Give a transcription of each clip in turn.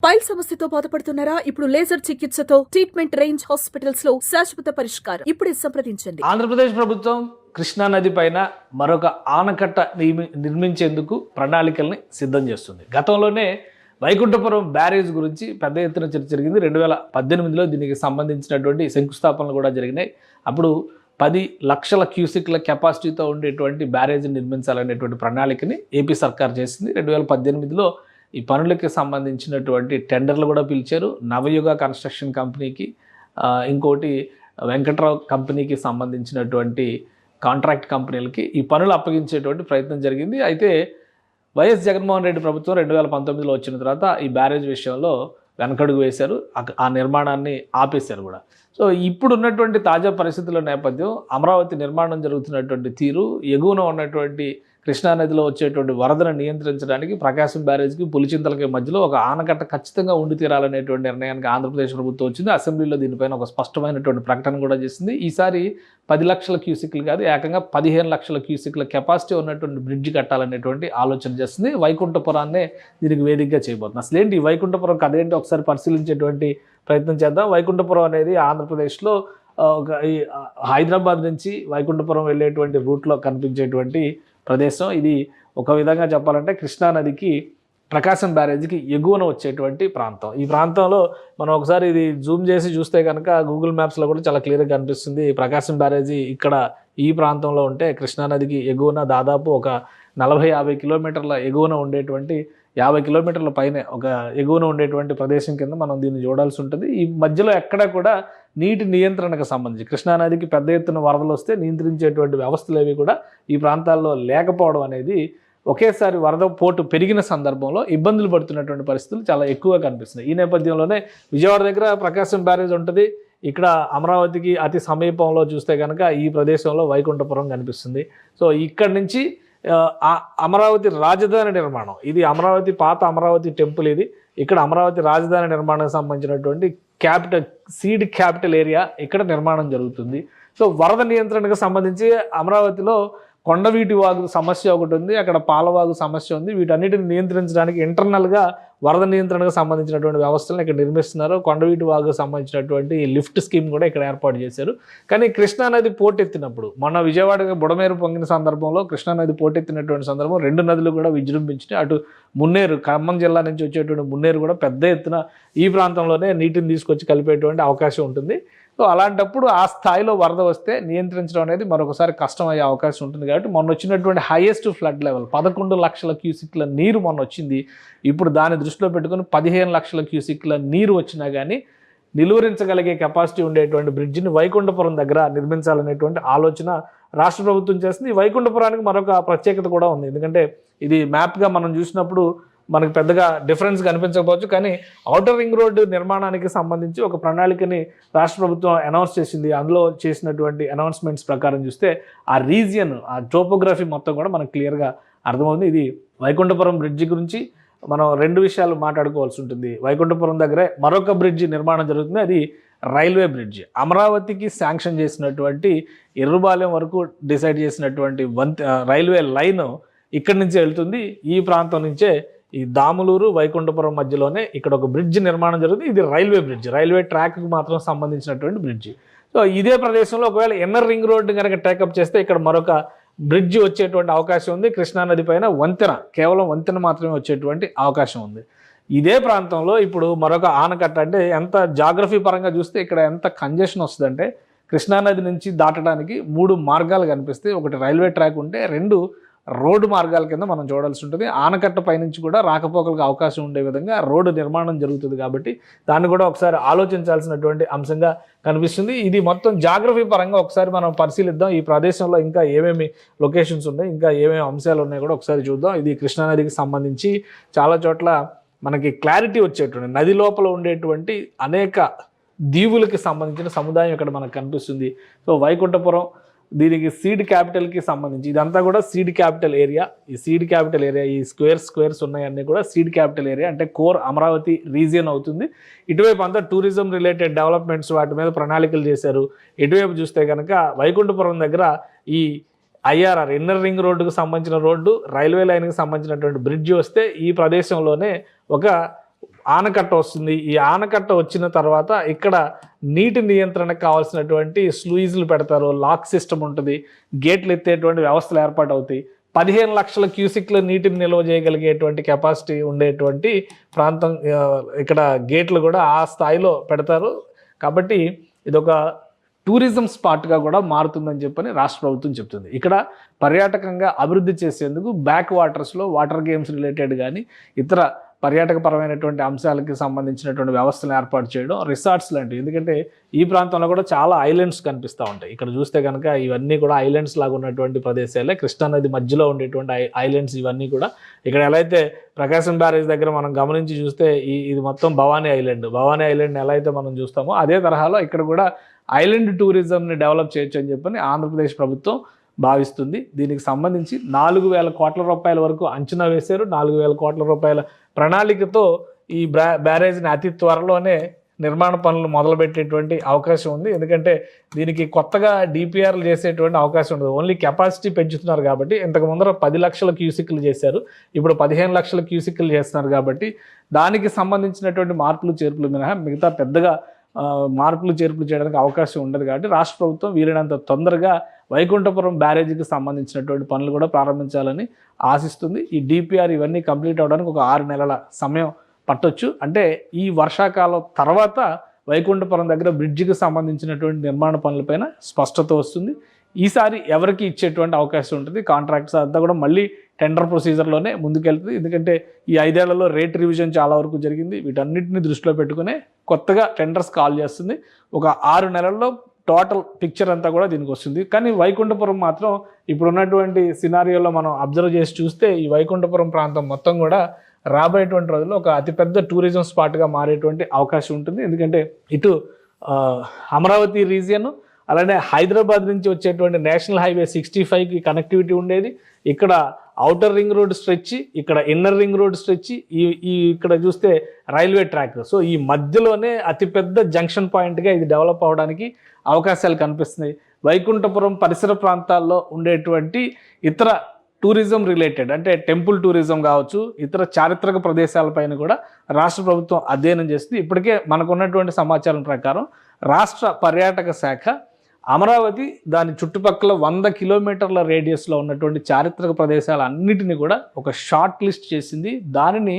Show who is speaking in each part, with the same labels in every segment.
Speaker 1: Pile సమస్యతో బాధపడుతున్నారా? ఇప్పుడు లేజర్ చికిత్సతో ట్రీట్మెంట్ రేంజ్ హాస్పిటల్స్ లో శాశ్వత పరిష్కారం. ఇప్పుడే సంప్రదించండి.
Speaker 2: ఆంధ్రప్రదేశ్ ప్రభుత్వం కృష్ణా నది పైన మరొక ఆనకట్ట నిర్మించేందుకు ప్రణాళికల్ని సిద్ధం చేస్తుంది. గతంలోనే వైకుంఠపురం బ్యారేజ్ గురించి పెద్ద ఎత్తున చర్చ జరిగింది. 2018లో దీనికి సంబంధించినటువంటి శంకుస్థాపనలు కూడా జరిగినాయి. అప్పుడు 10 లక్షల క్యూసిక్ల కెపాసిటీతో ఉండేటువంటి బ్యారేజ్ నిర్మించాలనేటువంటి ప్రణాళికని ఏపీ సర్కార్ చేసింది. 2018లో ఈ పనులకి సంబంధించినటువంటి టెండర్లు కూడా పిలిచారు. నవయుగ కన్స్ట్రక్షన్ కంపెనీకి, ఇంకోటి వెంకట్రావు కంపెనీకి సంబంధించినటువంటి కాంట్రాక్ట్ కంపెనీలకి ఈ పనులు అప్పగించేటువంటి ప్రయత్నం జరిగింది. అయితే వైఎస్ జగన్మోహన్ రెడ్డి ప్రభుత్వం 2019లో వచ్చిన తర్వాత ఈ బ్యారేజ్ విషయంలో వెనకడుగు వేశారు. ఆ నిర్మాణాన్ని ఆపేశారు కూడా. సో ఇప్పుడు ఉన్నటువంటి తాజా పరిస్థితుల నేపథ్యం, అమరావతి నిర్మాణం జరుగుతున్నటువంటి తీరు, ఎగువన ఉన్నటువంటి కృష్ణానదిలో వచ్చేటువంటి వరదను నియంత్రించడానికి ప్రకాశం బ్యారేజ్కి పులిచింతలకి మధ్యలో ఒక ఆనకట్ట ఖచ్చితంగా ఉండి తీరాలనేటువంటి నిర్ణయానికి ఆంధ్రప్రదేశ్ ప్రభుత్వం వచ్చింది. అసెంబ్లీలో దీనిపైన ఒక స్పష్టమైనటువంటి ప్రకటన కూడా చేసింది. ఈసారి 10 లక్షల క్యూసిక్లు కాదు, ఏకంగా 15 లక్షల క్యూసిక్ల కెపాసిటీ ఉన్నటువంటి బ్రిడ్జ్ కట్టాలనేటువంటి ఆలోచన చేస్తుంది. వైకుంఠపురాన్నే దీనికి వేదికగా చేయబోతుంది. అసలు ఏంటి వైకుంఠపురం కథ ఏంటి ఒకసారి పరిశీలించేటువంటి ప్రయత్నం చేద్దాం. వైకుంఠపురం అనేది ఆంధ్రప్రదేశ్లో ఒక హైదరాబాద్ నుంచి వైకుంఠపురం వెళ్ళేటువంటి రూట్లో కనిపించేటువంటి ప్రదేశం. ఇది ఒక విధంగా చెప్పాలంటే కృష్ణానదికి ప్రకాశం బ్యారేజ్కి ఎగువన వచ్చేటువంటి ప్రాంతం. ఈ ప్రాంతంలో మనం ఒకసారి ఇది జూమ్ చేసి చూస్తే కనుక గూగుల్ మ్యాప్స్లో కూడా చాలా క్లియర్గా కనిపిస్తుంది. ప్రకాశం బ్యారేజీ ఇక్కడ ఈ ప్రాంతంలో ఉంటే కృష్ణానదికి ఎగువన దాదాపు ఒక 40-50 కిలోమీటర్ల ఎగువన ఉండేటువంటి 50 కిలోమీటర్ల పైనే ఒక ఎగువన ఉండేటువంటి ప్రదేశం కింద మనం దీన్ని చూడాల్సి ఉంటుంది. ఈ మధ్యలో ఎక్కడ కూడా నీటి నియంత్రణకు సంబంధించి కృష్ణానదికి పెద్ద ఎత్తున వరదలు వస్తే నియంత్రించేటువంటి వ్యవస్థలు ఏవి కూడా ఈ ప్రాంతాల్లో లేకపోవడం అనేది ఒకేసారి వరద పోటు పెరిగిన సందర్భంలో ఇబ్బందులు పడుతున్నటువంటి పరిస్థితులు చాలా ఎక్కువగా కనిపిస్తున్నాయి. ఈ నేపథ్యంలోనే విజయవాడ దగ్గర ప్రకాశం బ్యారేజ్ ఉంటుంది. ఇక్కడ అమరావతికి అతి సమీపంలో చూస్తే కనుక ఈ ప్రదేశంలో వైకుంఠపురం కనిపిస్తుంది. సో ఇక్కడి నుంచి అమరావతి రాజధాని నిర్మాణం, ఇది అమరావతి పాత అమరావతి టెంపుల్, ఇది ఇక్కడ అమరావతి రాజధాని నిర్మాణానికి సంబంధించినటువంటి సీడ్ క్యాపిటల్ ఏరియా ఇక్కడ నిర్మాణం జరుగుతుంది. సో వరద నియంత్రణకు సంబంధించి అమరావతిలో కొండవీటి వాగు సమస్య ఒకటి ఉంది, అక్కడ పాలవాగు సమస్య ఉంది. వీటన్నిటిని నియంత్రించడానికి ఇంటర్నల్గా వరద నియంత్రణకు సంబంధించినటువంటి వ్యవస్థలను ఇక్కడ నిర్మిస్తున్నారు. కొండవీటి వాగుకు సంబంధించినటువంటి లిఫ్ట్ స్కీమ్ కూడా ఇక్కడ ఏర్పాటు చేశారు. కానీ కృష్ణానది పోటెత్తినప్పుడు, మొన్న విజయవాడ బుడమేరు పొంగిన సందర్భంలో కృష్ణానది పోటెత్తినటువంటి సందర్భం 2 నదులు కూడా విజృంభించినాయి. అటు మున్నేరు, ఖమ్మం జిల్లా నుంచి వచ్చేటువంటి మున్నేరు కూడా పెద్ద ఎత్తున ఈ ప్రాంతంలోనే నీటిని తీసుకొచ్చి కలిపేటువంటి అవకాశం ఉంటుంది. సో అలాంటప్పుడు ఆ స్థాయిలో వరద వస్తే నియంత్రించడం అనేది మరొకసారి కష్టమయ్యే అవకాశం ఉంటుంది. కాబట్టి మొన్న వచ్చినటువంటి హైయెస్ట్ ఫ్లడ్ లెవెల్ 11 లక్షల క్యూసిక్ల నీరు మొన్న వచ్చింది. ఇప్పుడు దాన్ని దృష్టిలో పెట్టుకుని 15 లక్షల క్యూసిక్ల నీరు వచ్చినా కానీ నిలువరించగలిగే కెపాసిటీ ఉండేటువంటి బ్రిడ్జిని వైకుంఠపురం దగ్గర నిర్మించాలనేటువంటి ఆలోచన రాష్ట్ర ప్రభుత్వం చేస్తుంది. ఈ వైకుంఠపురానికి మరొక ప్రత్యేకత కూడా ఉంది. ఎందుకంటే ఇది మ్యాప్గా మనం చూసినప్పుడు మనకు పెద్దగా డిఫరెన్స్ కనిపించకపోవచ్చు, కానీ ఔటర్ రింగ్ రోడ్డు నిర్మాణానికి సంబంధించి ఒక ప్రణాళికని రాష్ట్ర ప్రభుత్వం అనౌన్స్ చేసింది. అందులో చేసినటువంటి అనౌన్స్మెంట్స్ ప్రకారం చూస్తే ఆ రీజియన్, ఆ టోపోగ్రఫీ మొత్తం కూడా మనకు క్లియర్గా అర్థమవుతుంది. ఇది వైకుంఠపురం బ్రిడ్జి గురించి మనం 2 విషయాలు మాట్లాడుకోవాల్సి ఉంటుంది. వైకుంఠపురం దగ్గరే మరొక బ్రిడ్జి నిర్మాణం జరుగుతుంది, అది రైల్వే బ్రిడ్జి. అమరావతికి శాంక్షన్ చేసినటువంటి ఎర్రుబాలెం వరకు డిసైడ్ చేసినటువంటి రైల్వే లైన్ ఇక్కడి నుంచే వెళ్తుంది. ఈ ప్రాంతం నుంచే ఈ దాములూరు వైకుంఠపురం మధ్యలోనే ఇక్కడ ఒక బ్రిడ్జ్ నిర్మాణం జరుగుతుంది. ఇది రైల్వే బ్రిడ్జ్, రైల్వే ట్రాక్కి మాత్రం సంబంధించినటువంటి బ్రిడ్జి. సో ఇదే ప్రదేశంలో ఒకవేళ ఇన్నర్ రింగ్ రోడ్డు కనుక టేకప్ చేస్తే ఇక్కడ మరొక బ్రిడ్జి వచ్చేటువంటి అవకాశం ఉంది. కృష్ణానది పైన వంతెన, కేవలం వంతెన మాత్రమే వచ్చేటువంటి అవకాశం ఉంది. ఇదే ప్రాంతంలో ఇప్పుడు మరొక ఆనకట్ట, అంటే ఎంత జాగ్రఫీ పరంగా చూస్తే ఇక్కడ ఎంత కంజెషన్ వస్తుందంటే కృష్ణానది నుంచి దాటడానికి 3 మార్గాలు కనిపిస్తాయి. ఒకటి రైల్వే ట్రాక్ ఉంటే 2 రోడ్డు మార్గాల కింద మనం చూడాల్సి ఉంటుంది. ఆనకట్ట పైనుంచి కూడా రాకపోకలకు అవకాశం ఉండే విధంగా రోడ్డు నిర్మాణం జరుగుతుంది. కాబట్టి దాన్ని కూడా ఒకసారి ఆలోచించాల్సినటువంటి అంశంగా కనిపిస్తుంది. ఇది మొత్తం జాగ్రఫీ పరంగా ఒకసారి మనం పరిశీలిద్దాం. ఈ ప్రదేశంలో ఇంకా ఏమేమి లొకేషన్స్ ఉన్నాయి, ఇంకా ఏమేమి అంశాలు ఉన్నాయి కూడా ఒకసారి చూద్దాం. ఇది కృష్ణానదికి సంబంధించి చాలా చోట్ల మనకి క్లారిటీ వచ్చేటువంటి, నది లోపల ఉండేటువంటి అనేక దీవులకి సంబంధించిన సముదాయం ఇక్కడ మనకు కనిపిస్తుంది. సో వైకుంఠపురం దీనికి సీడ్ క్యాపిటల్కి సంబంధించి ఇదంతా కూడా సీడ్ క్యాపిటల్ ఏరియా. ఈ సీడ్ క్యాపిటల్ ఏరియా, ఈ స్క్వేర్స్ ఉన్నాయన్నీ కూడా సీడ్ క్యాపిటల్ ఏరియా, అంటే కోర్ అమరావతి రీజియన్ అవుతుంది. ఇటువైపు అంతా టూరిజం రిలేటెడ్ డెవలప్మెంట్స్, వాటి మీద ప్రణాళికలు చేశారు. ఇటువైపు చూస్తే కనుక వైకుంఠపురం దగ్గర ఈ ఐఆర్ఆర్, ఇన్నర్ రింగ్ రోడ్డుకు సంబంధించిన రోడ్డు, రైల్వే లైన్కి సంబంధించినటువంటి బ్రిడ్జి వస్తే ఈ ప్రదేశంలోనే ఒక ఆనకట్ట వస్తుంది. ఈ ఆనకట్ట వచ్చిన తర్వాత ఇక్కడ నీటి నియంత్రణకు కావాల్సినటువంటి స్లూయిజ్లు పెడతారు, లాక్ సిస్టమ్ ఉంటుంది, గేట్లు ఎత్తేటువంటి వ్యవస్థలు ఏర్పాటు అవుతాయి. 15 లక్షల క్యూసిక్ల నీటిని నిల్వ చేయగలిగేటువంటి కెపాసిటీ ఉండేటువంటి ప్రాంతం ఇక్కడ గేట్లు కూడా ఆ స్థాయిలో పెడతారు. కాబట్టి ఇదొక టూరిజం స్పాట్గా కూడా మారుతుందని చెప్పని రాష్ట్ర ప్రభుత్వం చెప్తుంది. ఇక్కడ పర్యాటకంగా అభివృద్ధి చేసేందుకు బ్యాక్ వాటర్స్లో వాటర్ గేమ్స్ రిలేటెడ్ కానీ ఇతర పర్యాటకపరమైనటువంటి అంశాలకి సంబంధించినటువంటి వ్యవస్థను ఏర్పాటు చేయడం, రిసార్ట్స్ లాంటివి. ఎందుకంటే ఈ ప్రాంతంలో కూడా చాలా ఐలాండ్స్ కనిపిస్తూ ఉంటాయి. ఇక్కడ చూస్తే కనుక ఇవన్నీ కూడా ఐలాండ్స్ లాగా ఉన్నటువంటి ప్రదేశాలే. కృష్ణానది మధ్యలో ఉండేటువంటి ఐలాండ్స్ ఇవన్నీ కూడా. ఇక్కడ ఎలా అయితే ప్రకాశం బ్యారేజ్ దగ్గర మనం గమనించి చూస్తే ఇది మొత్తం భవానీ ఐలాండ్ ఎలా అయితే మనం చూస్తామో అదే తరహాలో ఇక్కడ కూడా ఐలాండ్ టూరిజంని డెవలప్ చేయొచ్చు అని చెప్పని ఆంధ్రప్రదేశ్ ప్రభుత్వం భావిస్తుంది. దీనికి సంబంధించి 4,000 కోట్ల రూపాయల వరకు అంచనా వేశారు. 4,000 కోట్ల రూపాయల ప్రణాళికతో ఈ బ్యారేజ్ని అతి త్వరలోనే నిర్మాణ పనులు మొదలుపెట్టేటువంటి అవకాశం ఉంది. ఎందుకంటే దీనికి కొత్తగా డిపిఆర్లు చేసేటువంటి అవకాశం ఉండదు. ఓన్లీ కెపాసిటీ పెంచుతున్నారు కాబట్టి. ఇంతకు ముందర 10 లక్షల క్యూసిక్లు చేశారు, ఇప్పుడు 15 లక్షల క్యూసిక్లు చేస్తున్నారు కాబట్టి దానికి సంబంధించినటువంటి మార్పులు చేర్పులు మినహా మిగతా పెద్దగా మార్పులు చేర్పులు చేయడానికి అవకాశం ఉండదు. కాబట్టి రాష్ట్ర ప్రభుత్వం వీలైనంత తొందరగా వైకుంఠపురం బ్యారేజీకి సంబంధించినటువంటి పనులు కూడా ప్రారంభించాలని ఆశిస్తుంది. ఈ డిపిఆర్ ఇవన్నీ కంప్లీట్ అవ్వడానికి ఒక 6 నెలల సమయం పట్టొచ్చు. అంటే ఈ వర్షాకాలం తర్వాత వైకుంఠపురం దగ్గర బ్రిడ్జికి సంబంధించినటువంటి నిర్మాణ పనులపైన స్పష్టత వస్తుంది. ఈసారి ఎవరికి ఇచ్చేటువంటి అవకాశం ఉంటుంది, కాంట్రాక్ట్స్ అంతా కూడా మళ్ళీ టెండర్ ప్రొసీజర్లోనే ముందుకెళ్తుంది. ఎందుకంటే ఈ 5 ఏళ్లలో రేట్ రివిజన్ చాలా వరకు జరిగింది. వీటన్నిటిని దృష్టిలో పెట్టుకునే కొత్తగా టెండర్స్ కాల్ చేస్తుంది. ఒక 6 నెలల్లో టోటల్ పిక్చర్ అంతా కూడా దీనికి వస్తుంది. కానీ వైకుంఠపురం మాత్రం ఇప్పుడున్నటువంటి సినారియోలో మనం అబ్జర్వ్ చేసి చూస్తే ఈ వైకుంఠపురం ప్రాంతం మొత్తం కూడా రాబోయేటువంటి రోజుల్లో ఒక అతిపెద్ద టూరిజం స్పాట్గా మారేటువంటి అవకాశం ఉంటుంది. ఎందుకంటే ఇటు అమరావతి రీజియన్, అలానే హైదరాబాద్ నుంచి వచ్చేటువంటి నేషనల్ హైవే 65కి కనెక్టివిటీ ఉండేది. ఇక్కడ ఔటర్ రింగ్ రోడ్ స్ట్రెచ్, ఇక్కడ ఇన్నర్ రింగ్ రోడ్ స్ట్రెచ్, ఈ ఇక్కడ చూస్తే రైల్వే ట్రాక్. సో ఈ మధ్యలోనే అతిపెద్ద జంక్షన్ పాయింట్గా ఇది డెవలప్ అవడానికి అవకాశాలు కనిపిస్తున్నాయి. వైకుంఠపురం పరిసర ప్రాంతాల్లో ఉండేటువంటి ఇతర టూరిజం రిలేటెడ్ అంటే టెంపుల్ టూరిజం కావచ్చు, ఇతర చారిత్రక ప్రదేశాలపైన కూడా రాష్ట్ర ప్రభుత్వం అధ్యయనం చేస్తుంది. ఇప్పటికే మనకున్నటువంటి సమాచారం ప్రకారం రాష్ట్ర పర్యాటక శాఖ అమరావతి దాని చుట్టుపక్కల 100 కిలోమీటర్ల రేడియస్లో ఉన్నటువంటి చారిత్రక ప్రదేశాలన్నిటిని కూడా ఒక షార్ట్ లిస్ట్ చేసింది. దానిని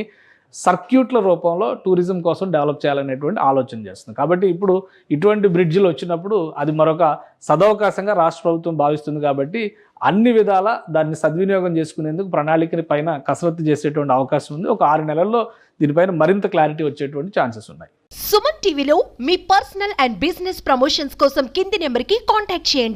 Speaker 2: సర్క్యూట్ల రూపంలో టూరిజం కోసం డెవలప్ చేయాలనేటువంటి ఆలోచన చేస్తుంది. కాబట్టి ఇప్పుడు ఇటువంటి బ్రిడ్జిలు వచ్చినప్పుడు అది మరొక సదవకాశంగా రాష్ట్ర ప్రభుత్వం భావిస్తుంది. కాబట్టి అన్ని విధాల దాన్ని సద్వినియోగం చేసుకునేందుకు ప్రణాళికని పైన కసరత్తు చేసేటువంటి అవకాశం ఉంది. ఒక 6 నెలల్లో దీనిపైన మరింత క్లారిటీ వచ్చేటువంటి ఛాన్సెస్ ఉన్నాయి.
Speaker 3: సుమన్ టీవీలో మీ పర్సనల్ అండ్ బిజినెస్ ప్రమోషన్స్ కోసం కింది నెంబర్కి కాంటాక్ట్ చేయండి.